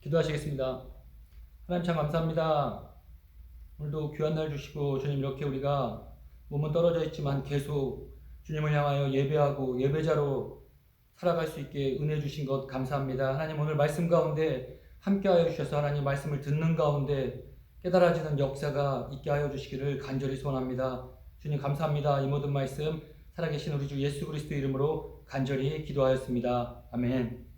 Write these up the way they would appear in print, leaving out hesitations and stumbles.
기도하시겠습니다. 하나님 참 감사합니다. 오늘도 귀한 날 주시고 주님 이렇게 우리가 몸은 떨어져 있지만 계속 주님을 향하여 예배하고 예배자로 살아갈 수 있게 은혜 주신 것 감사합니다. 하나님 오늘 말씀 가운데 함께하여 주셔서 하나님 말씀을 듣는 가운데 깨달아지는 역사가 있게 하여 주시기를 간절히 소원합니다. 주님 감사합니다. 이 모든 말씀 살아계신 우리 주 예수 그리스도 이름으로 간절히 기도하였습니다. 아멘.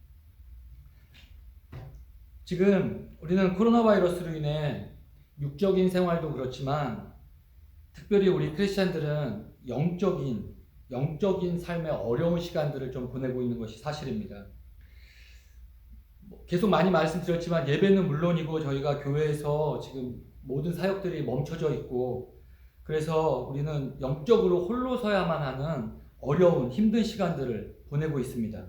지금 우리는 코로나 바이러스로 인해 육적인 생활도 그렇지만 특별히 우리 크리스찬들은 영적인 삶의 어려운 시간들을 좀 보내고 있는 것이 사실입니다. 계속 많이 말씀드렸지만 예배는 물론이고 저희가 교회에서 지금 모든 사역들이 멈춰져 있고 그래서 우리는 영적으로 홀로 서야만 하는 어려운 힘든 시간들을 보내고 있습니다.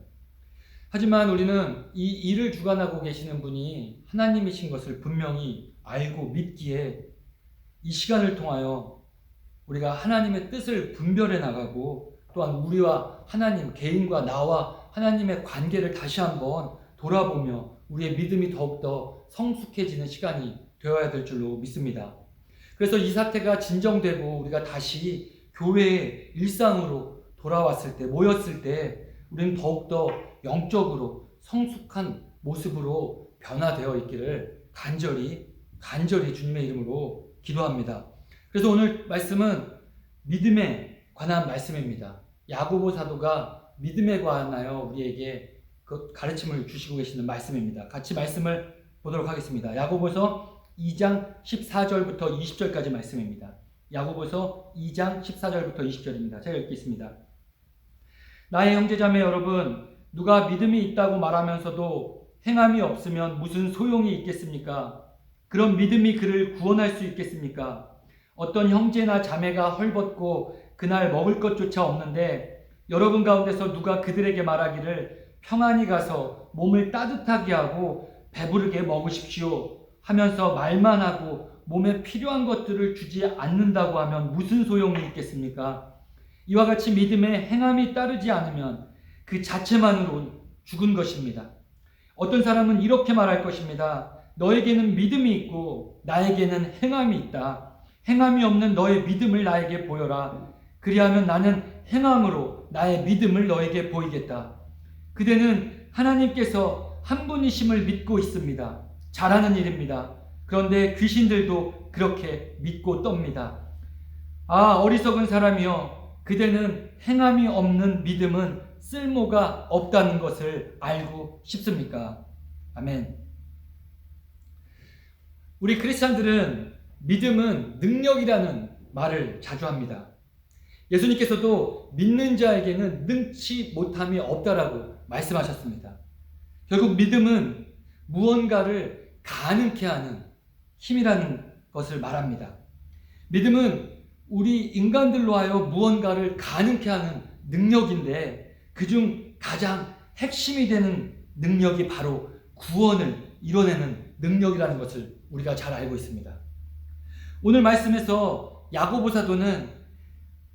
하지만 우리는 이 일을 주관하고 계시는 분이 하나님이신 것을 분명히 알고 믿기에 이 시간을 통하여 우리가 하나님의 뜻을 분별해 나가고 또한 우리와 하나님, 개인과 나와 하나님의 관계를 다시 한번 돌아보며 우리의 믿음이 더욱더 성숙해지는 시간이 되어야 될 줄로 믿습니다. 그래서 이 사태가 진정되고 우리가 다시 교회의 일상으로 돌아왔을 때, 모였을 때 우리는 더욱더 영적으로 성숙한 모습으로 변화되어 있기를 간절히 주님의 이름으로 기도합니다. 그래서 오늘 말씀은 믿음에 관한 말씀입니다. 야고보 사도가 믿음에 관하여 우리에게 그 가르침을 주시고 계시는 말씀입니다. 같이 말씀을 보도록 하겠습니다. 야고보서 2장 14절부터 20절까지 말씀입니다. 야고보서 2장 14절부터 20절입니다. 제가 읽겠습니다. 나의 형제자매 여러분, 누가 믿음이 있다고 말하면서도 행함이 없으면 무슨 소용이 있겠습니까? 그런 믿음이 그를 구원할 수 있겠습니까? 어떤 형제나 자매가 헐벗고 그날 먹을 것조차 없는데 여러분 가운데서 누가 그들에게 말하기를 평안히 가서 몸을 따뜻하게 하고 배부르게 먹으십시오 하면서 말만 하고 몸에 필요한 것들을 주지 않는다고 하면 무슨 소용이 있겠습니까? 이와 같이 믿음에 행함이 따르지 않으면 그 자체만으로 죽은 것입니다. 어떤 사람은 이렇게 말할 것입니다. 너에게는 믿음이 있고 나에게는 행함이 있다. 행함이 없는 너의 믿음을 나에게 보여라. 그리하면 나는 행함으로 나의 믿음을 너에게 보이겠다. 그대는 하나님께서 한 분이심을 믿고 있습니다. 잘하는 일입니다. 그런데 귀신들도 그렇게 믿고 떱니다. 아, 어리석은 사람이여, 그대는 행함이 없는 믿음은 쓸모가 없다는 것을 알고 싶습니까? 아멘. 우리 크리스찬들은 믿음은 능력이라는 말을 자주 합니다. 예수님께서도 믿는 자에게는 능치 못함이 없다라고 말씀하셨습니다. 결국 믿음은 무언가를 가능케 하는 힘이라는 것을 말합니다. 믿음은 우리 인간들로 하여 무언가를 가능케 하는 능력인데 그중 가장 핵심이 되는 능력이 바로 구원을 이뤄내는 능력이라는 것을 우리가 잘 알고 있습니다. 오늘 말씀에서 야고보 사도는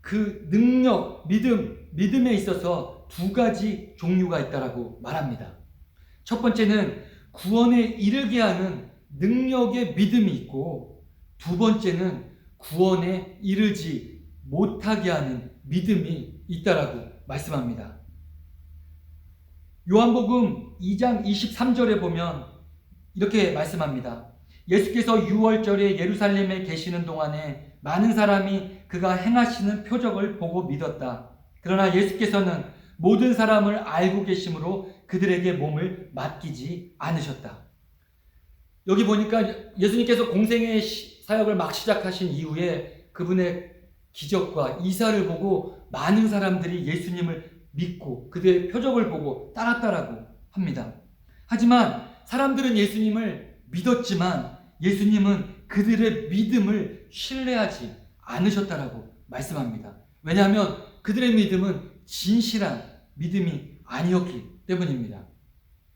그 능력, 믿음에 있어서 두 가지 종류가 있다라고 말합니다. 첫 번째는 구원에 이르게 하는 능력의 믿음이 있고 두 번째는 구원에 이르지 못하게 하는 믿음이 있다라고 말씀합니다. 요한복음 2장 23절에 보면 이렇게 말씀합니다. 예수께서 유월절에 예루살렘에 계시는 동안에 많은 사람이 그가 행하시는 표적을 보고 믿었다. 그러나 예수께서는 모든 사람을 알고 계심으로 그들에게 몸을 맡기지 않으셨다. 여기 보니까 예수님께서 공생의 사역을 막 시작하신 이후에 그분의 기적과 이사를 보고 많은 사람들이 예수님을 믿고 그들의 표적을 보고 따랐다라고 합니다. 하지만 사람들은 예수님을 믿었지만 예수님은 그들의 믿음을 신뢰하지 않으셨다라고 말씀합니다. 왜냐하면 그들의 믿음은 진실한 믿음이 아니었기 때문입니다.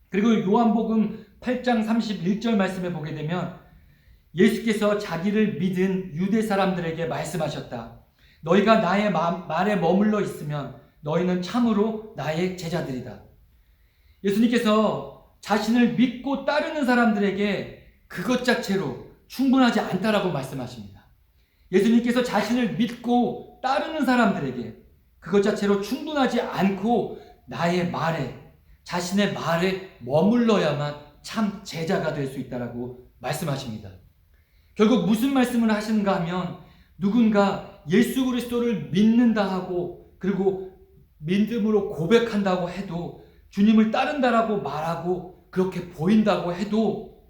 그리고 요한복음 8장 31절 말씀에 보게 되면 예수께서 자기를 믿은 유대 사람들에게 말씀하셨다. 너희가 나의 말에 머물러 있으면 너희는 참으로 나의 제자들이다. 예수님께서 자신을 믿고 따르는 사람들에게 그것 자체로 충분하지 않다라고 말씀하십니다. 예수님께서 자신을 믿고 따르는 사람들에게 그것 자체로 충분하지 않고 나의 말에, 자신의 말에 머물러야만 참 제자가 될 수 있다라고 말씀하십니다. 결국 무슨 말씀을 하시는가 하면, 누군가 예수 그리스도를 믿는다 하고 그리고 믿음으로 고백한다고 해도, 주님을 따른다라고 말하고 그렇게 보인다고 해도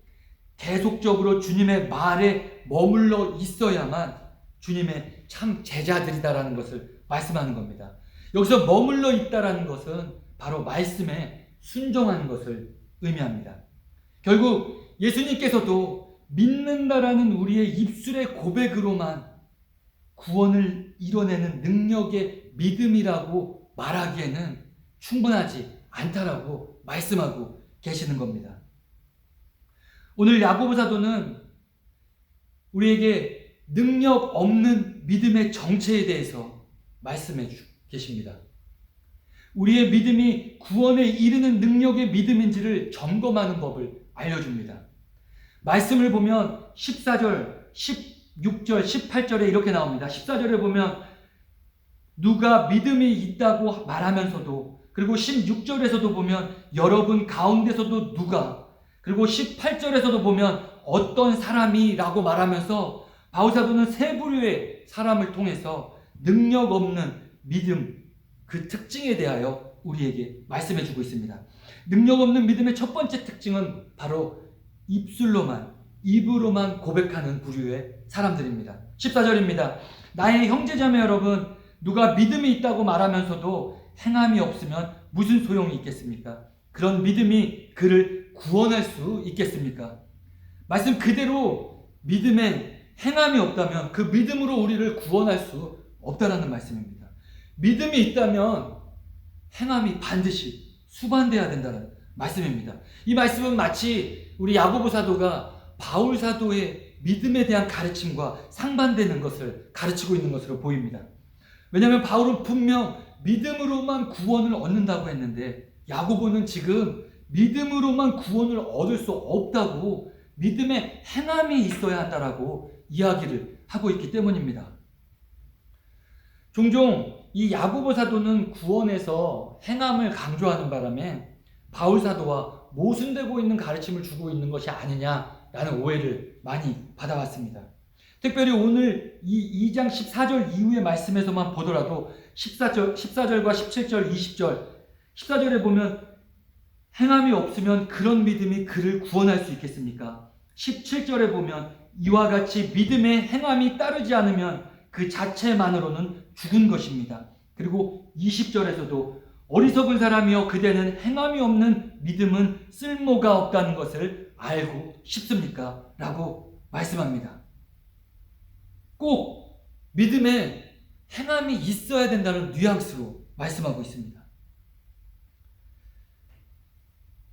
계속적으로 주님의 말에 머물러 있어야만 주님의 참 제자들이다라는 것을 말씀하는 겁니다. 여기서 머물러 있다라는 것은 바로 말씀에 순종하는 것을 의미합니다. 결국 예수님께서도 믿는다라는 우리의 입술의 고백으로만 구원을 이뤄내는 능력의 믿음이라고 말하기에는 충분하지 않다라고 말씀하고 계시는 겁니다. 오늘 야고보 사도는 우리에게 능력 없는 믿음의 정체에 대해서 말씀해 계십니다. 우리의 믿음이 구원에 이르는 능력의 믿음인지를 점검하는 법을 알려줍니다. 말씀을 보면 14절, 16절, 18절에 이렇게 나옵니다. 14절에 보면 누가 믿음이 있다고 말하면서도, 그리고 16절에서도 보면 여러분 가운데서도 누가, 그리고 18절에서도 보면 어떤 사람이라고 말하면서 바울사도는 세 부류의 사람을 통해서 능력 없는 믿음, 그 특징에 대하여 우리에게 말씀해 주고 있습니다. 능력 없는 믿음의 첫 번째 특징은 바로 입으로만 고백하는 부류의 사람들입니다. 14절입니다. 나의 형제자매 여러분, 누가 믿음이 있다고 말하면서도 행함이 없으면 무슨 소용이 있겠습니까? 그런 믿음이 그를 구원할 수 있겠습니까? 말씀 그대로 믿음에 행함이 없다면 그 믿음으로 우리를 구원할 수 없다라는 말씀입니다. 믿음이 있다면 행함이 반드시 수반돼야 된다는 말씀입니다. 이 말씀은 마치 우리 야고보 사도가 바울 사도의 믿음에 대한 가르침과 상반되는 것을 가르치고 있는 것으로 보입니다. 왜냐하면 바울은 분명 믿음으로만 구원을 얻는다고 했는데, 야고보는 지금 믿음으로만 구원을 얻을 수 없다고, 믿음에 행함이 있어야 한다라고 이야기를 하고 있기 때문입니다. 종종 이 야고보 사도는 구원에서 행함을 강조하는 바람에 바울 사도와 모순되고 있는 가르침을 주고 있는 것이 아니냐라는 오해를 많이 받아왔습니다. 특별히 오늘 이 2장 14절 이후의 말씀에서만 보더라도 14절과 17절, 20절, 14절에 보면 행함이 없으면 그런 믿음이 그를 구원할 수 있겠습니까? 17절에 보면 이와 같이 믿음의 행함이 따르지 않으면 그 자체만으로는 죽은 것입니다. 그리고 20절에서도 어리석은 사람이여 그대는 행함이 없는 믿음은 쓸모가 없다는 것을 알고 싶습니까? 라고 말씀합니다. 꼭 믿음에 행함이 있어야 된다는 뉘앙스로 말씀하고 있습니다.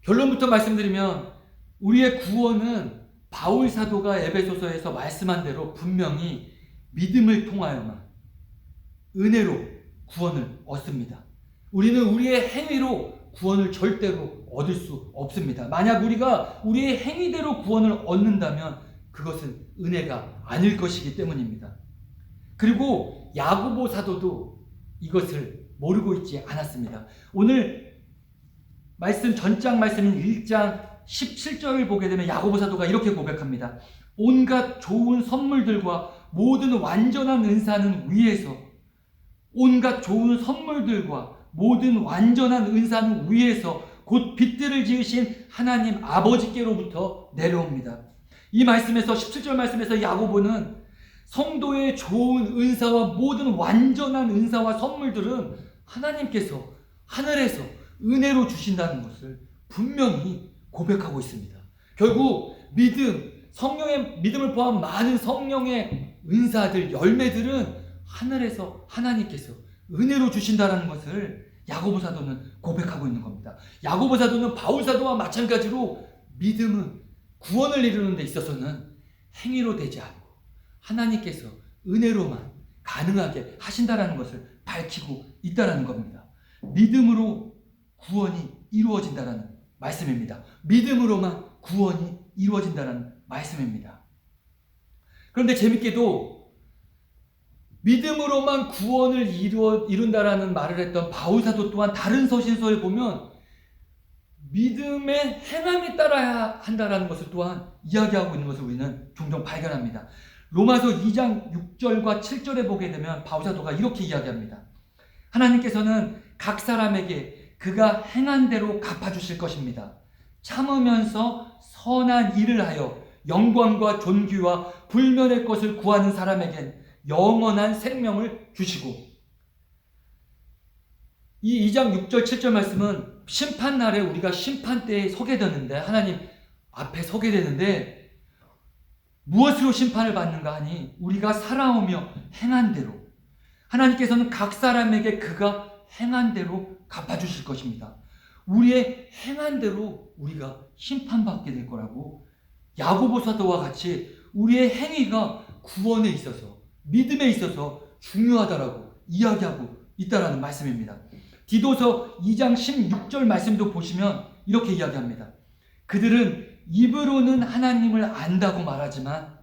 결론부터 말씀드리면 우리의 구원은 바울 사도가 에베소서에서 말씀한 대로 분명히 믿음을 통하여만 은혜로 구원을 얻습니다. 우리는 우리의 행위로 구원을 절대로 얻을 수 없습니다. 만약 우리가 우리의 행위대로 구원을 얻는다면 그것은 은혜가 아닐 것이기 때문입니다. 그리고 야고보 사도도 이것을 모르고 있지 않았습니다. 오늘 말씀 전장 말씀인 1장 17절을 보게 되면 야고보 사도가 이렇게 고백합니다. 온갖 좋은 선물들과 모든 완전한 은사는 위에서, 온갖 좋은 선물들과 모든 완전한 은사는 위에서 곧 빛들을 지으신 하나님 아버지께로부터 내려옵니다. 이 말씀에서 17절 말씀에서 야고보는 성도의 좋은 은사와 모든 완전한 은사와 선물들은 하나님께서 하늘에서 은혜로 주신다는 것을 분명히 고백하고 있습니다. 결국 성령의 믿음을 포함한 많은 성령의 은사들, 열매들은 하늘에서 하나님께서 은혜로 주신다는 것을 야고보 사도는 고백하고 있는 겁니다. 야고보 사도는 바울 사도와 마찬가지로 믿음은 구원을 이루는 데 있어서는 행위로 되지 않고 하나님께서 은혜로만 가능하게 하신다는 것을 밝히고 있다는 겁니다. 믿음으로 구원이 이루어진다는 말씀입니다. 믿음으로만 구원이 이루어진다는 말씀입니다. 그런데 재밌게도 믿음으로만 구원을 이룬다라는 말을 했던 바울사도 또한 다른 서신서에 보면 믿음의 행함에 따라야 한다라는 것을 또한 이야기하고 있는 것을 우리는 종종 발견합니다. 로마서 2장 6절과 7절에 보게 되면 바울사도가 이렇게 이야기합니다. 하나님께서는 각 사람에게 그가 행한 대로 갚아주실 것입니다. 참으면서 선한 일을 하여 영광과 존귀와 불멸의 것을 구하는 사람에겐 영원한 생명을 주시고, 이 2장 6절 7절 말씀은 심판날에 우리가 심판대에 서게 되는데, 하나님 앞에 서게 되는데 무엇으로 심판을 받는가 하니 우리가 살아오며 행한 대로, 하나님께서는 각 사람에게 그가 행한 대로 갚아주실 것입니다. 우리의 행한 대로 우리가 심판받게 될 거라고 야고보 사도와 같이 우리의 행위가 구원에 있어서, 믿음에 있어서 중요하다라고 이야기하고 있다라는 말씀입니다. 디도서 2장 16절 말씀도 보시면 이렇게 이야기합니다. 그들은 입으로는 하나님을 안다고 말하지만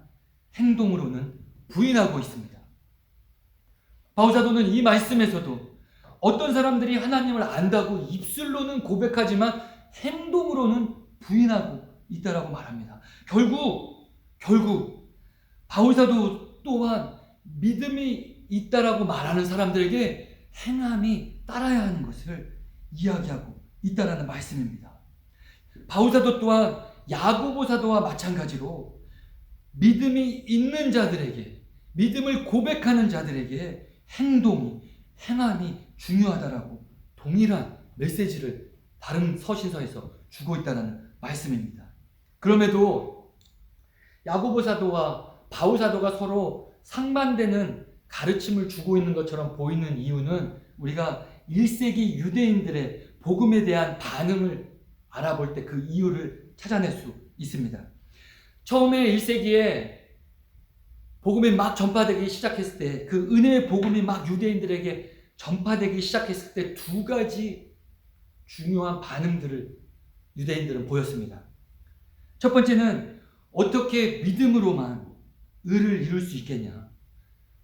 행동으로는 부인하고 있습니다. 바울사도는 이 말씀에서도 어떤 사람들이 하나님을 안다고 입술로는 고백하지만 행동으로는 부인하고 있다라고 말합니다. 결국 바울사도 또한 믿음이 있다라고 말하는 사람들에게 행함이 따라야 하는 것을 이야기하고 있다라는 말씀입니다. 바울사도 또한 야고보 사도와 마찬가지로 믿음이 있는 자들에게, 믿음을 고백하는 자들에게 행함이 중요하다라고 동일한 메시지를 다른 서신서에서 주고 있다는 말씀입니다. 그럼에도 야고보 사도와 바울 사도가 서로 상반되는 가르침을 주고 있는 것처럼 보이는 이유는 우리가 1세기 유대인들의 복음에 대한 반응을 알아볼 때 그 이유를 찾아낼 수 있습니다. 처음에 1세기에 복음이 막 전파되기 시작했을 때, 그 은혜의 복음이 막 유대인들에게 전파되기 시작했을 때 두 가지 중요한 반응들을 유대인들은 보였습니다. 첫 번째는 어떻게 믿음으로만 의를 이룰 수 있겠냐.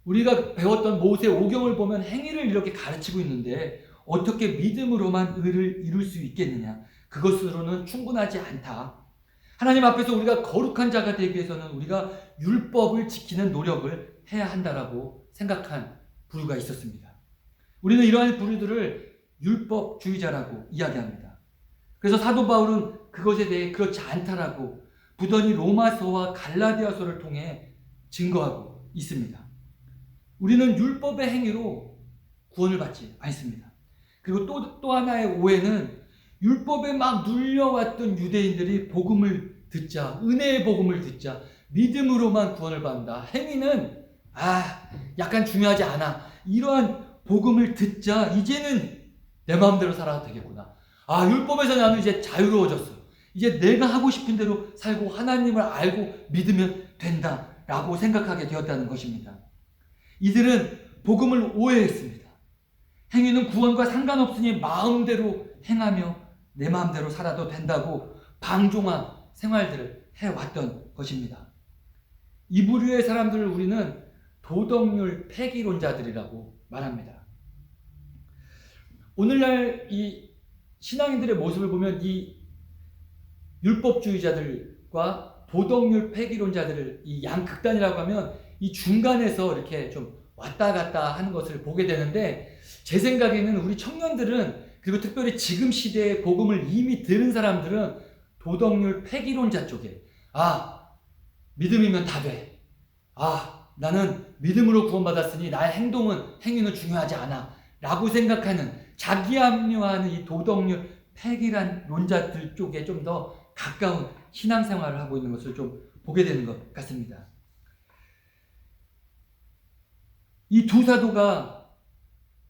우리가 배웠던 모세 오경을 보면 행위를 이렇게 가르치고 있는데 어떻게 믿음으로만 의를 이룰 수 있겠느냐. 그것으로는 충분하지 않다. 하나님 앞에서 우리가 거룩한 자가 되기 위해서는 우리가 율법을 지키는 노력을 해야 한다라고 생각한 부류가 있었습니다. 우리는 이러한 부류들을 율법주의자라고 이야기합니다. 그래서 사도 바울은 그것에 대해 그렇지 않다라고 부단히 로마서와 갈라디아서를 통해 증거하고 있습니다. 우리는 율법의 행위로 구원을 받지 않습니다. 그리고 또 하나의 오해는 율법에 막 눌려왔던 유대인들이 복음을 듣자, 은혜의 복음을 듣자 믿음으로만 구원을 받는다. 행위는 약간 중요하지 않아. 이러한 복음을 듣자 이제는 내 마음대로 살아도 되겠구나. 율법에서 나는 이제 자유로워졌어. 이제 내가 하고 싶은 대로 살고 하나님을 알고 믿으면 된다라고 생각하게 되었다는 것입니다. 이들은 복음을 오해했습니다. 행위는 구원과 상관없으니 마음대로 행하며 내 마음대로 살아도 된다고 방종한 생활들을 해왔던 것입니다. 이 부류의 사람들을 우리는 도덕률 폐기론자들이라고 말합니다. 오늘날 이 신앙인들의 모습을 보면 이 율법주의자들과 도덕률 폐기론자들을 이 양극단이라고 하면 이 중간에서 이렇게 좀 왔다 갔다 하는 것을 보게 되는데, 제 생각에는 우리 청년들은, 그리고 특별히 지금 시대의 복음을 이미 들은 사람들은 도덕률 폐기론자 쪽에 믿음이면 다 돼. 나는 믿음으로 구원받았으니 나의 행위는 중요하지 않아 라고 생각하는, 자기 합리화하는 이 도덕률 폐기론자들 쪽에 좀 더 가까운 신앙생활을 하고 있는 것을 좀 보게 되는 것 같습니다. 이 두 사도가,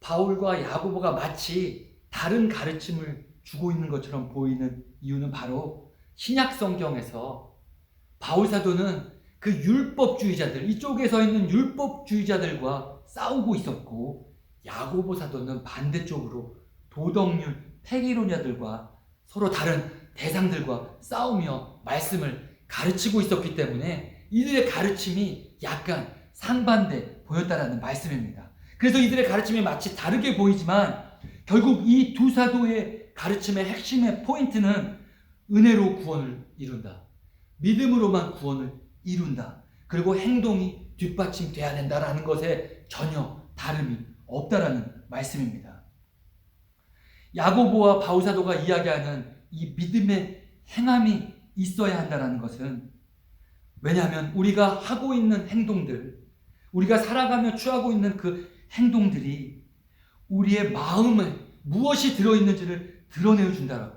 바울과 야고보가 마치 다른 가르침을 주고 있는 것처럼 보이는 이유는 바로 신약 성경에서 바울 사도는 그 율법주의자들, 이쪽에 서 있는 율법주의자들과 싸우고 있었고, 야고보 사도는 반대쪽으로 도덕률 폐기론자들과 서로 다른 대상들과 싸우며 말씀을 가르치고 있었기 때문에 이들의 가르침이 약간 상반돼 보였다라는 말씀입니다. 그래서 이들의 가르침이 마치 다르게 보이지만 결국 이 두 사도의 가르침의 핵심의 포인트는 은혜로 구원을 이룬다. 믿음으로만 구원을 이룬다. 그리고 행동이 뒷받침돼야 된다라는 것에 전혀 다름이 없다라는 말씀입니다. 야고보와 바울사도가 이야기하는 이 믿음의 행함이 있어야 한다는 것은, 왜냐하면 우리가 하고 있는 행동들, 우리가 살아가며 취하고 있는 그 행동들이 우리의 마음에 무엇이 들어있는지를 드러내준다라고,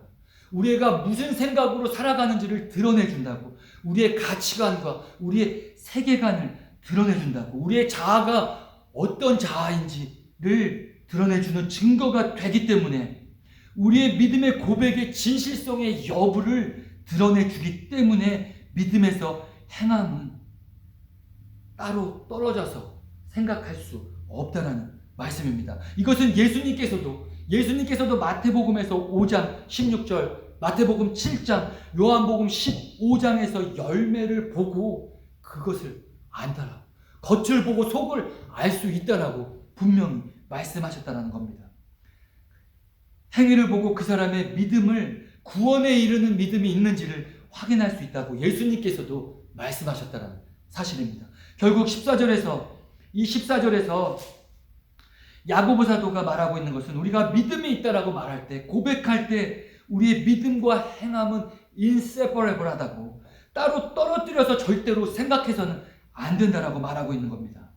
우리가 무슨 생각으로 살아가는지를 드러내준다고, 우리의 가치관과 우리의 세계관을 드러내준다고, 우리의 자아가 어떤 자아인지를 드러내주는 증거가 되기 때문에, 우리의 믿음의 고백의 진실성의 여부를 드러내주기 때문에 믿음에서 행함은 따로 떨어져서 생각할 수 없다는 말씀입니다. 이것은 예수님께서도 마태복음에서 5장 16절, 마태복음 7장, 요한복음 15장에서 열매를 보고 그것을 안다라고, 겉을 보고 속을 알 수 있다라고 분명히 말씀하셨다는 겁니다. 행위를 보고 그 사람의 믿음을, 구원에 이르는 믿음이 있는지를 확인할 수 있다고 예수님께서도 말씀하셨다는 사실입니다. 결국 14절에서 야고보 사도가 말하고 있는 것은, 우리가 믿음이 있다라고 말할 때, 고백할 때 우리의 믿음과 행함은 inseparable하다고, 따로 떨어뜨려서 절대로 생각해서는 안 된다라고 말하고 있는 겁니다.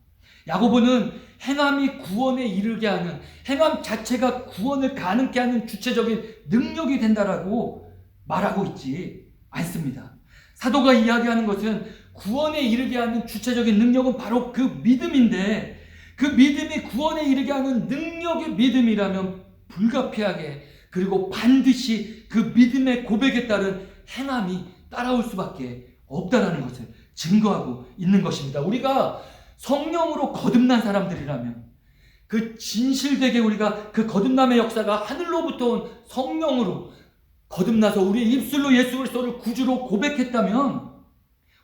야고보는 행함이 구원에 이르게 하는, 행함 자체가 구원을 가능케 하는 주체적인 능력이 된다라고 말하고 있지 않습니다. 사도가 이야기하는 것은 구원에 이르게 하는 주체적인 능력은 바로 그 믿음인데, 그 믿음이 구원에 이르게 하는 능력의 믿음이라면 불가피하게, 그리고 반드시 그 믿음의 고백에 따른 행함이 따라올 수밖에 없다라는 것을 증거하고 있는 것입니다. 우리가 성령으로 거듭난 사람들이라면, 그 진실되게 우리가 그 거듭남의 역사가 하늘로부터 온 성령으로 거듭나서 우리의 입술로 예수 그리스도를 구주로 고백했다면,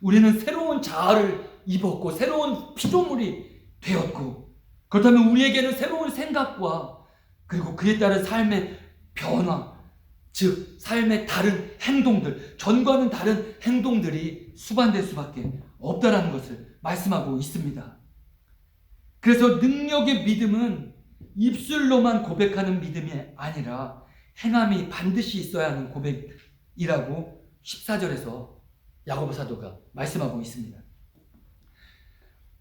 우리는 새로운 자아를 입었고 새로운 피조물이 되었고, 그렇다면 우리에게는 새로운 생각과 그리고 그에 따른 삶의 변화, 즉 삶의 다른 행동들, 전과는 다른 행동들이 수반될 수밖에 없다라는 것을 말씀하고 있습니다. 그래서 능력의 믿음은 입술로만 고백하는 믿음이 아니라 행함이 반드시 있어야 하는 고백이라고 14절에서 야고보 사도가 말씀하고 있습니다.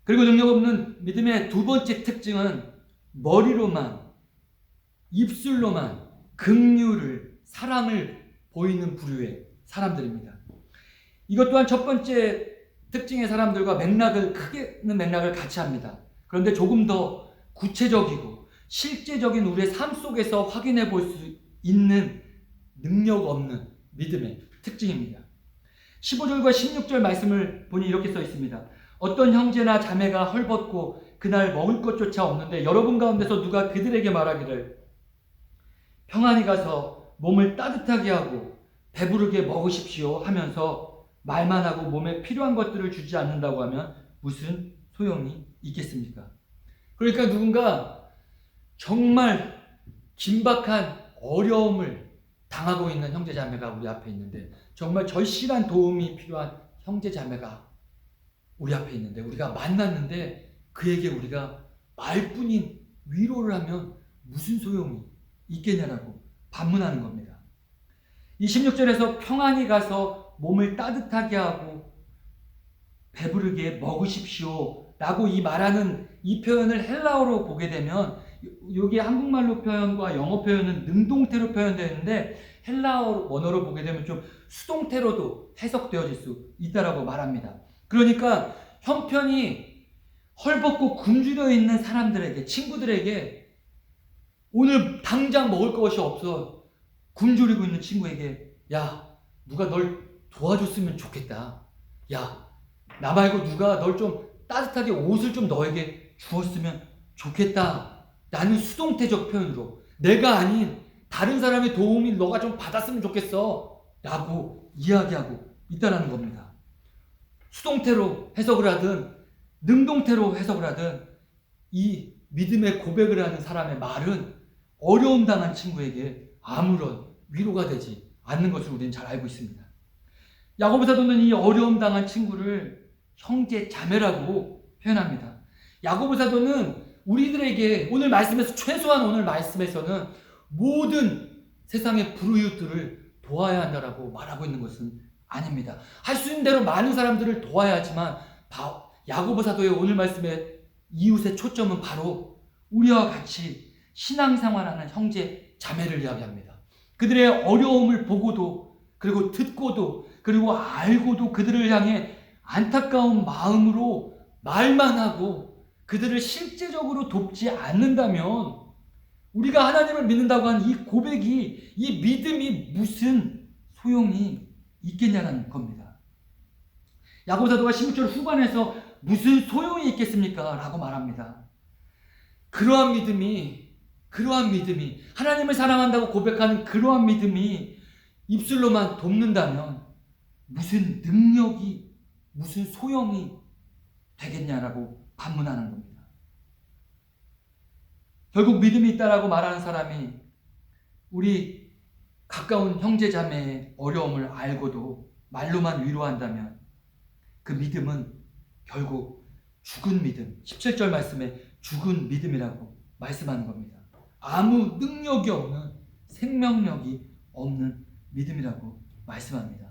그리고 능력 없는 믿음의 두 번째 특징은 머리로만, 입술로만 긍휼을, 사랑을 보이는 부류의 사람들입니다. 이것 또한 첫 번째 특징의 사람들과 크게는 맥락을 같이 합니다. 그런데 조금 더 구체적이고 실제적인 우리의 삶 속에서 확인해 볼 수 있는 능력 없는 믿음의 특징입니다. 15절과 16절 말씀을 보니 이렇게 써 있습니다. 어떤 형제나 자매가 헐벗고 그날 먹을 것조차 없는데 여러분 가운데서 누가 그들에게 말하기를 평안히 가서 몸을 따뜻하게 하고 배부르게 먹으십시오 하면서 말만 하고 몸에 필요한 것들을 주지 않는다고 하면 무슨 소용이 있겠습니까? 그러니까 누군가 정말 긴박한 어려움을 당하고 있는 형제자매가 우리 앞에 있는데, 정말 절실한 도움이 필요한 형제자매가 우리 앞에 있는데, 우리가 만났는데 그에게 우리가 말뿐인 위로를 하면 무슨 소용이 있겠냐라고 반문하는 겁니다. 이 16절에서 평안히 가서 몸을 따뜻하게 하고 배부르게 먹으십시오 라고 이 말하는 이 표현을 헬라어로 보게 되면, 여기 한국말로 표현과 영어 표현은 능동태로 표현되는데 헬라어 원어로 보게 되면 좀 수동태로도 해석되어질 수 있다라고 말합니다. 그러니까 형편이 헐벗고 굶주려 있는 사람들에게, 친구들에게, 오늘 당장 먹을 것이 없어 굶주리고 있는 친구에게, 야, 누가 널 도와줬으면 좋겠다. 야, 나 말고 누가 널 좀 따뜻하게 옷을 좀 너에게 주었으면 좋겠다. 나는 수동태적 표현으로, 내가 아닌 다른 사람의 도움이 너가 좀 받았으면 좋겠어 라고 이야기하고 있다는 겁니다. 수동태로 해석을 하든 능동태로 해석을 하든 이 믿음의 고백을 하는 사람의 말은 어려움 당한 친구에게 아무런 위로가 되지 않는 것을 우리는 잘 알고 있습니다. 야고보 사도는 이 어려움 당한 친구를 형제 자매라고 표현합니다. 야고보 사도는 우리들에게 오늘 말씀에서 최소한 오늘 말씀에서는 모든 세상의 불우이웃들을 도와야 한다라고 말하고 있는 것은 아닙니다. 할 수 있는 대로 많은 사람들을 도와야 하지만 야고보 사도의 오늘 말씀의 이웃의 초점은 바로 우리와 같이 신앙생활하는 형제 자매를 이야기합니다. 그들의 어려움을 보고도 그리고 듣고도 그리고 알고도 그들을 향해 안타까운 마음으로 말만 하고 그들을 실제적으로 돕지 않는다면 우리가 하나님을 믿는다고 하는 이 고백이, 이 믿음이 무슨 소용이 있겠냐는 겁니다. 야고보 사도가 16절 후반에서 무슨 소용이 있겠습니까? 라고 말합니다. 그러한 믿음이 하나님을 사랑한다고 고백하는 그러한 믿음이 입술로만 돕는다면 무슨 능력이, 무슨 소용이 되겠냐라고 반문하는 겁니다. 결국 믿음이 있다라고 말하는 사람이 우리 가까운 형제자매의 어려움을 알고도 말로만 위로한다면 그 믿음은 결국 죽은 믿음, 17절 말씀에 죽은 믿음이라고 말씀하는 겁니다. 아무 능력이 없는, 생명력이 없는 믿음이라고 말씀합니다.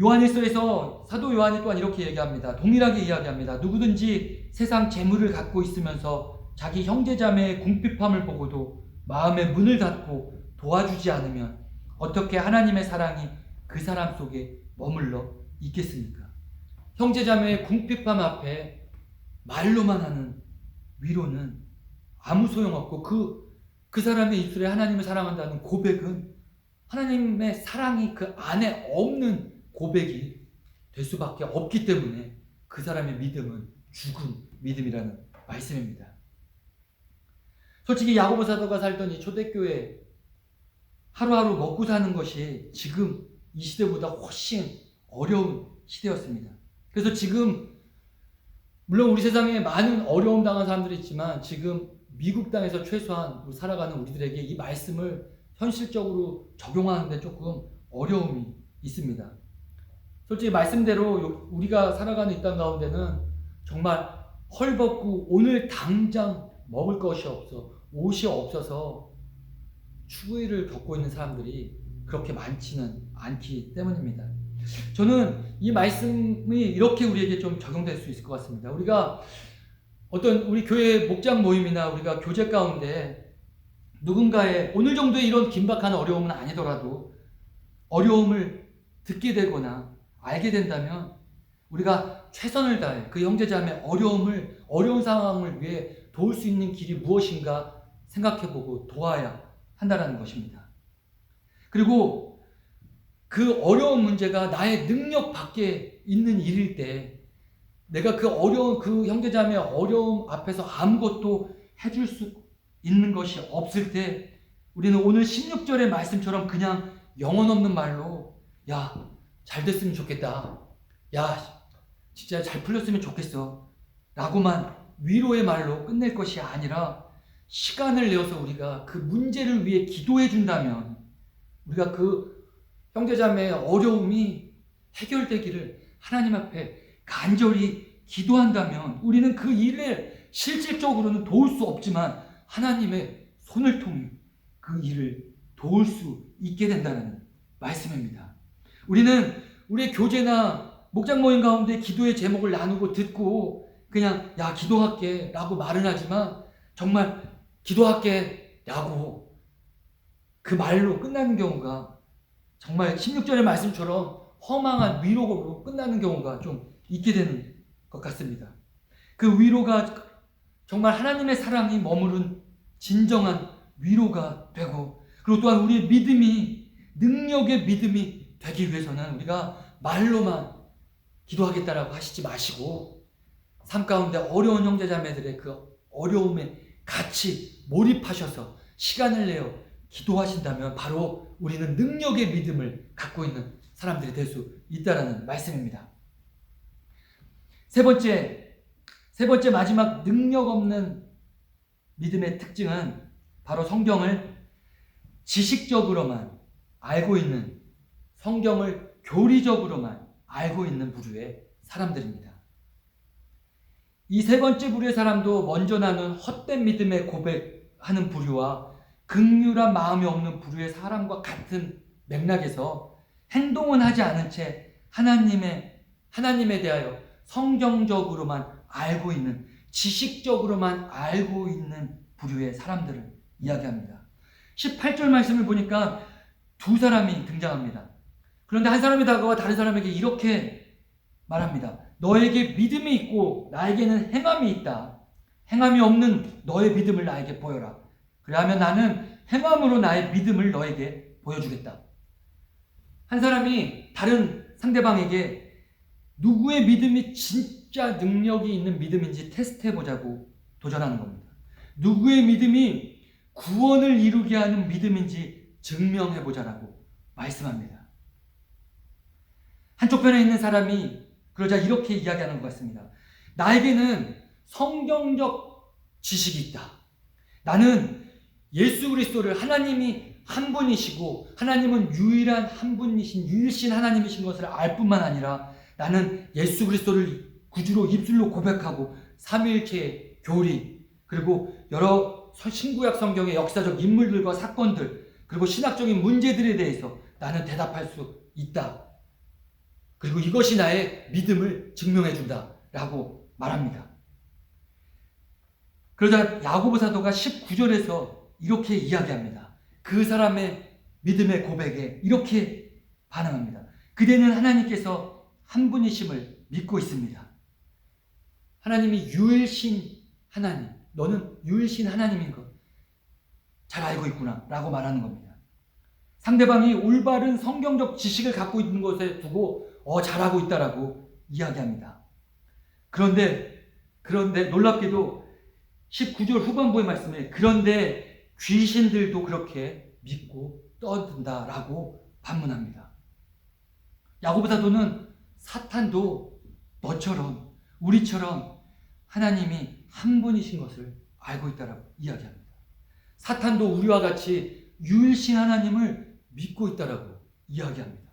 요한일서에서 사도 요한이 또한 이렇게 얘기합니다. 동일하게 이야기합니다. 누구든지 세상 재물을 갖고 있으면서 자기 형제자매의 궁핍함을 보고도 마음의 문을 닫고 도와주지 않으면 어떻게 하나님의 사랑이 그 사람 속에 머물러 있겠습니까? 형제자매의 궁핍함 앞에 말로만 하는 위로는 아무 소용없고 그 사람의 입술에 하나님을 사랑한다는 고백은 하나님의 사랑이 그 안에 없는 고백이 될 수밖에 없기 때문에 그 사람의 믿음은 죽은 믿음이라는 말씀입니다. 솔직히 야고보 사도가 살던 이 초대교회 하루하루 먹고 사는 것이 지금 이 시대보다 훨씬 어려운 시대였습니다. 그래서 지금 물론 우리 세상에 많은 어려움 당한 사람들이 있지만 지금 미국 땅에서 최소한 살아가는 우리들에게 이 말씀을 현실적으로 적용하는데 조금 어려움이 있습니다. 솔직히 말씀대로 우리가 살아가는 이 땅 가운데는 정말 헐벗고 오늘 당장 먹을 것이 없어, 옷이 없어서 추위를 겪고 있는 사람들이 그렇게 많지는 않기 때문입니다. 저는 이 말씀이 이렇게 우리에게 좀 적용될 수 있을 것 같습니다. 우리가 어떤 우리 교회 목장 모임이나 우리가 교제 가운데 누군가의 오늘 정도의 이런 긴박한 어려움은 아니더라도 어려움을 듣게 되거나 알게 된다면 우리가 최선을 다해 그 형제자매의 어려운 상황을 위해 도울 수 있는 길이 무엇인가 생각해보고 도와야 한다는 것입니다. 그리고 그 어려운 문제가 나의 능력 밖에 있는 일일 때 내가 그 형제자매의 어려움 앞에서 아무것도 해줄 수 있는 것이 없을 때 우리는 오늘 16절의 말씀처럼 그냥 영혼 없는 말로 야, 잘 됐으면 좋겠다. 야, 진짜 잘 풀렸으면 좋겠어. 라고만 위로의 말로 끝낼 것이 아니라 시간을 내어서 우리가 그 문제를 위해 기도해 준다면 우리가 그 형제자매의 어려움이 해결되기를 하나님 앞에 간절히 기도한다면 우리는 그 일을 실질적으로는 도울 수 없지만 하나님의 손을 통해 그 일을 도울 수 있게 된다는 말씀입니다. 우리는 우리의 교제나 목장 모임 가운데 기도의 제목을 나누고 듣고 그냥 야 기도할게 라고 말은 하지만 정말 기도할게 라고 그 말로 끝나는 경우가 정말 16절의 말씀처럼 허망한 위로로 끝나는 경우가 좀 있게 되는 것 같습니다. 그 위로가 정말 하나님의 사랑이 머무른 진정한 위로가 되고 그리고 또한 우리의 믿음이 능력의 믿음이 되기 위해서는 우리가 말로만 기도하겠다라고 하시지 마시고 삶 가운데 어려운 형제자매들의 그 어려움에 같이 몰입하셔서 시간을 내어 기도하신다면 바로 우리는 능력의 믿음을 갖고 있는 사람들이 될 수 있다라는 말씀입니다. 세 번째 마지막 능력 없는 믿음의 특징은 바로 성경을 지식적으로만 알고 있는, 성경을 교리적으로만 알고 있는 부류의 사람들입니다. 이 세 번째 부류의 사람도 먼저 나눈 헛된 믿음의 고백하는 부류와 긍휼한 마음이 없는 부류의 사람과 같은 맥락에서 행동은 하지 않은 채 하나님에 대하여 성경적으로만 알고 있는, 지식적으로만 알고 있는 부류의 사람들을 이야기합니다. 18절 말씀을 보니까 두 사람이 등장합니다. 그런데 한 사람이 다가와 다른 사람에게 이렇게 말합니다. 너에게 믿음이 있고 나에게는 행함이 있다. 행함이 없는 너의 믿음을 나에게 보여라. 그리하면 나는 행함으로 나의 믿음을 너에게 보여주겠다. 한 사람이 다른 상대방에게 누구의 믿음이 진짜 능력이 있는 믿음인지 테스트해보자고 도전하는 겁니다. 누구의 믿음이 구원을 이루게 하는 믿음인지 증명해보자라고 말씀합니다. 한쪽 편에 있는 사람이 그러자 이렇게 이야기하는 것 같습니다. 나에게는 성경적 지식이 있다. 나는 예수 그리스도를 하나님이 한 분이시고 하나님은 유일한 한 분이신 유일신 하나님이신 것을 알 뿐만 아니라 나는 예수 그리스도를 구주로 입술로 고백하고 삼위일체의 교리, 그리고 여러 신구약 성경의 역사적 인물들과 사건들, 그리고 신학적인 문제들에 대해서 나는 대답할 수 있다. 그리고 이것이 나의 믿음을 증명해 준다 라고 말합니다. 그러자 야고보 사도가 19절에서 이렇게 이야기합니다. 그 사람의 믿음의 고백에 이렇게 반응합니다. 그대는 하나님께서 한 분이심을 믿고 있습니다. 하나님이 유일신 하나님, 너는 유일신 하나님인 것 잘 알고 있구나 라고 말하는 겁니다. 상대방이 올바른 성경적 지식을 갖고 있는 것에 두고 잘하고 있다라고 이야기합니다. 그런데 놀랍게도 19절 후반부의 말씀에 그런데 귀신들도 그렇게 믿고 떠든다라고 반문합니다. 야고보 사도는 사탄도 너처럼 우리처럼 하나님이 한 분이신 것을 알고 있다라고 이야기합니다. 사탄도 우리와 같이 유일신 하나님을 믿고 있다라고 이야기합니다.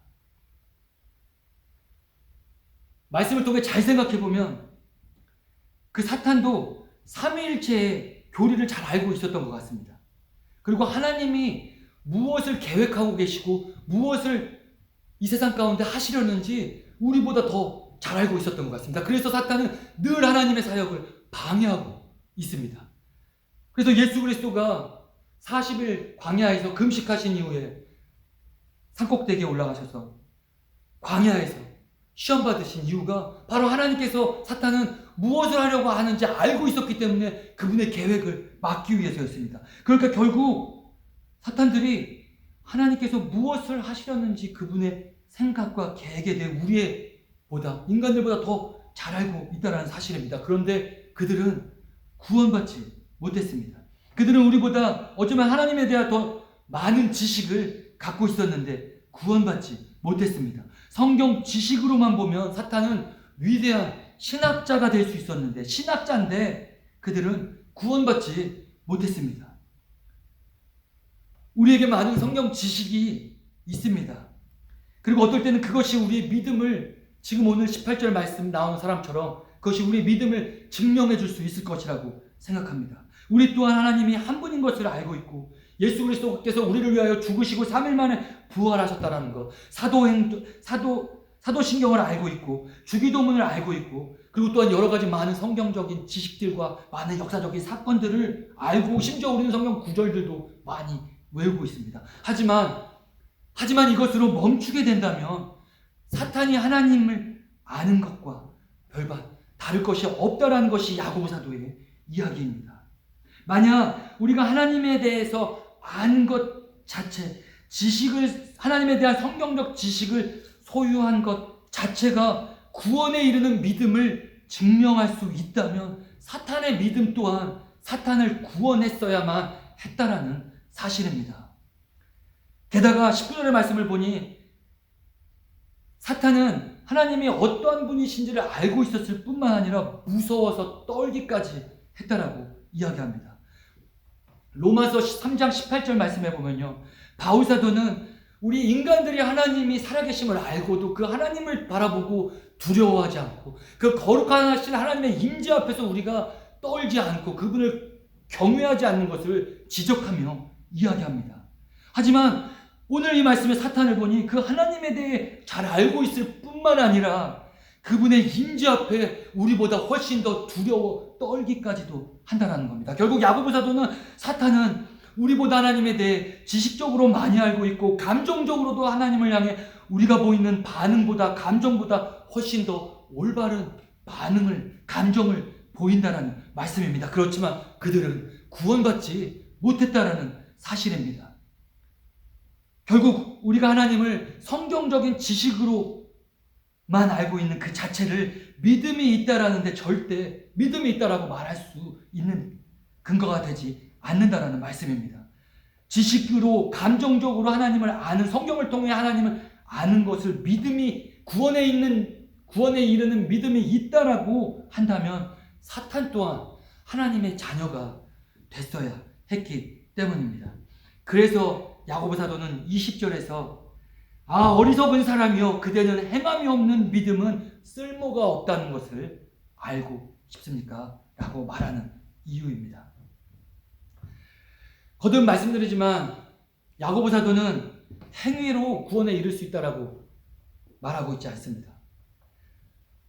말씀을 통해 잘 생각해 보면 그 사탄도 삼위일체의 교리를 잘 알고 있었던 것 같습니다. 그리고 하나님이 무엇을 계획하고 계시고 무엇을 이 세상 가운데 하시려는지 우리보다 더 잘 알고 있었던 것 같습니다. 그래서 사탄은 늘 하나님의 사역을 방해하고 있습니다. 그래서 예수 그리스도가 40일 광야에서 금식하신 이후에 산꼭대기에 올라가셔서 광야에서 시험 받으신 이유가 바로 하나님께서 사탄은 무엇을 하려고 하는지 알고 있었기 때문에 그분의 계획을 막기 위해서였습니다. 그러니까 결국 사탄들이 하나님께서 무엇을 하시려는지 그분의 생각과 계획에 대해 인간들보다 더 잘 알고 있다는 사실입니다. 그런데 그들은 구원받지 못했습니다. 그들은 우리보다 어쩌면 하나님에 대한 더 많은 지식을 갖고 있었는데 구원받지 못했습니다. 성경 지식으로만 보면 사탄은 위대한 신학자가 될 수 있었는데, 신학자인데 그들은 구원받지 못했습니다. 우리에게 많은 성경 지식이 있습니다. 그리고 어떨 때는 그것이 우리의 믿음을, 지금 오늘 18절 말씀 나오는 사람처럼 그것이 우리의 믿음을 증명해 줄 수 있을 것이라고 생각합니다. 우리 또한 하나님이 한 분인 것을 알고 있고 예수 그리스도께서 우리를 위하여 죽으시고 3일 만에 부활하셨다는 것, 사도신경을 알고 있고 주기도문을 알고 있고, 그리고 또한 여러 가지 많은 성경적인 지식들과 많은 역사적인 사건들을 알고, 심지어 우리는 성경 구절들도 많이 외우고 있습니다. 하지만 이것으로 멈추게 된다면 사탄이 하나님을 아는 것과 별반 다를 것이 없다라는 것이 야고보 사도의 이야기입니다. 만약 우리가 하나님에 대해서 아는 것 자체, 하나님에 대한 성경적 지식을 소유한 것 자체가 구원에 이르는 믿음을 증명할 수 있다면 사탄의 믿음 또한 사탄을 구원했어야만 했다라는 사실입니다. 게다가 19절의 말씀을 보니 사탄은 하나님이 어떠한 분이신지를 알고 있었을 뿐만 아니라 무서워서 떨기까지 했다라고 이야기합니다. 로마서 3장 18절 말씀해 보면요, 바울 사도는 우리 인간들이 하나님이 살아계심을 알고도 그 하나님을 바라보고 두려워하지 않고 그 거룩하신 하나님의 임재 앞에서 우리가 떨지 않고 그분을 경외하지 않는 것을 지적하며 이야기합니다. 하지만 오늘 이 말씀에 사탄을 보니 그 하나님에 대해 잘 알고 있을 뿐만 아니라 그분의 임재 앞에 우리보다 훨씬 더 두려워 떨기까지도 한다는 겁니다. 결국 야고보 사도는 사탄은 우리보다 하나님에 대해 지식적으로 많이 알고 있고 감정적으로도 하나님을 향해 우리가 보이는 반응보다 감정보다 훨씬 더 올바른 반응을, 감정을 보인다는 말씀입니다. 그렇지만 그들은 구원받지 못했다라는 사실입니다. 결국 우리가 하나님을 성경적인 지식으로만 알고 있는 그 자체를 믿음이 있다라는데 절대 믿음이 있다라고 말할 수 있는 근거가 되지 않는다라는 말씀입니다. 지식으로 감정적으로 하나님을 아는, 성경을 통해 하나님을 아는 것을 믿음이 구원에 이르는 믿음이 있다라고 한다면 사탄 또한 하나님의 자녀가 됐어야 했기 때문입니다. 그래서 야고보 사도는 20절에서 어리석은 사람이여 그대는 행함이 없는 믿음은 쓸모가 없다는 것을 알고 싶습니까? 라고 말하는 이유입니다. 거듭 말씀드리지만 야고보 사도는 행위로 구원에 이를 수 있다라고 말하고 있지 않습니다.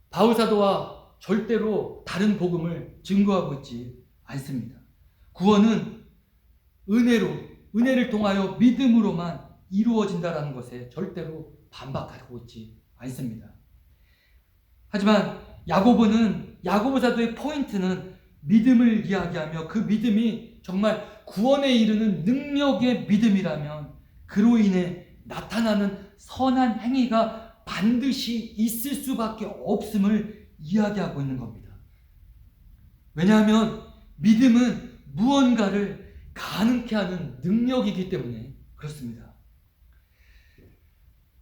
바울 사도와 절대로 다른 복음을 증거하고 있지 않습니다. 구원은 은혜를 통하여 믿음으로만 이루어진다라는 것에 절대로 반박하고 있지 않습니다. 하지만 야고보 사도의 포인트는 믿음을 이야기하며 그 믿음이 정말 구원에 이르는 능력의 믿음이라면 그로 인해 나타나는 선한 행위가 반드시 있을 수밖에 없음을 이야기하고 있는 겁니다. 왜냐하면 믿음은 무언가를 가능케 하는 능력이기 때문에 그렇습니다.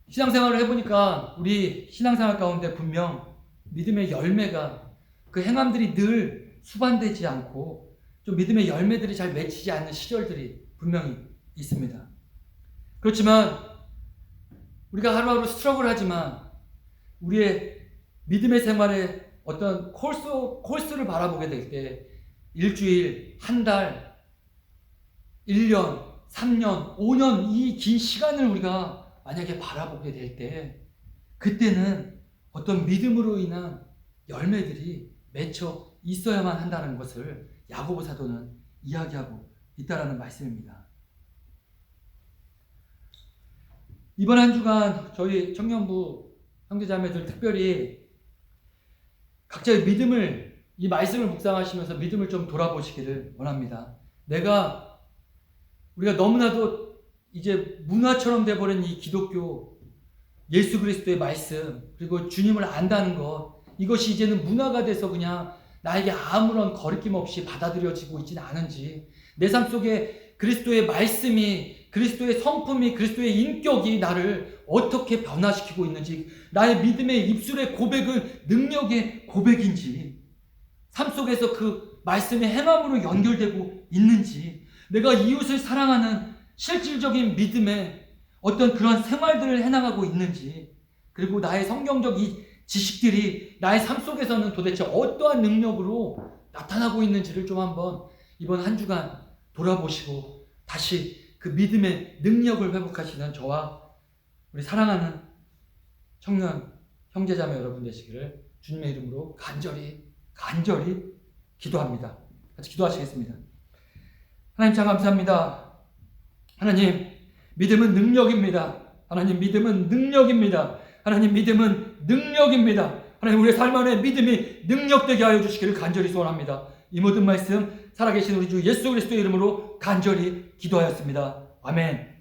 신앙생활을 해보니까 우리 신앙생활 가운데 분명 믿음의 열매가 그 행함들이 늘 수반되지 않고 좀 믿음의 열매들이 잘 맺히지 않는 시절들이 분명히 있습니다. 그렇지만 우리가 하루하루 스트러글 하지만 우리의 믿음의 생활에 어떤 코스를 바라보게 될 때 일주일, 한 달, 1년, 3년, 5년 이 긴 시간을 우리가 만약에 바라보게 될 때 그때는 어떤 믿음으로 인한 열매들이 맺혀 있어야만 한다는 것을 야고보 사도는 이야기하고 있다라는 말씀입니다. 이번 한 주간 저희 청년부 형제자매들 특별히 각자의 믿음을, 이 말씀을 묵상하시면서 믿음을 좀 돌아보시기를 원합니다. 우리가 너무나도 이제 문화처럼 돼버린 이 기독교, 예수 그리스도의 말씀, 그리고 주님을 안다는 것, 이것이 이제는 문화가 돼서 그냥 나에게 아무런 거리낌 없이 받아들여지고 있지는 않은지, 내 삶 속에 그리스도의 말씀이, 그리스도의 성품이, 그리스도의 인격이 나를 어떻게 변화시키고 있는지, 나의 믿음의 입술의 고백은 능력의 고백인지, 삶 속에서 그 말씀의 행함으로 연결되고 있는지, 내가 이웃을 사랑하는 실질적인 믿음의 어떤 그런 생활들을 해나가고 있는지, 그리고 나의 성경적 이 지식들이 나의 삶 속에서는 도대체 어떠한 능력으로 나타나고 있는지를 좀 한번 이번 한 주간 돌아보시고 다시 그 믿음의 능력을 회복하시는 저와 우리 사랑하는 청년 형제자매 여러분 되시기를 주님의 이름으로 간절히 기도합니다. 같이 기도하시겠습니다. 하나님 참 감사합니다. 하나님, 믿음은 능력입니다. 하나님, 믿음은 능력입니다. 하나님, 믿음은 능력입니다. 하나님, 우리의 삶 안에 믿음이 능력되게 하여 주시기를 간절히 소원합니다. 이 모든 말씀 살아계신 우리 주 예수 그리스도의 이름으로 간절히 기도하였습니다. 아멘.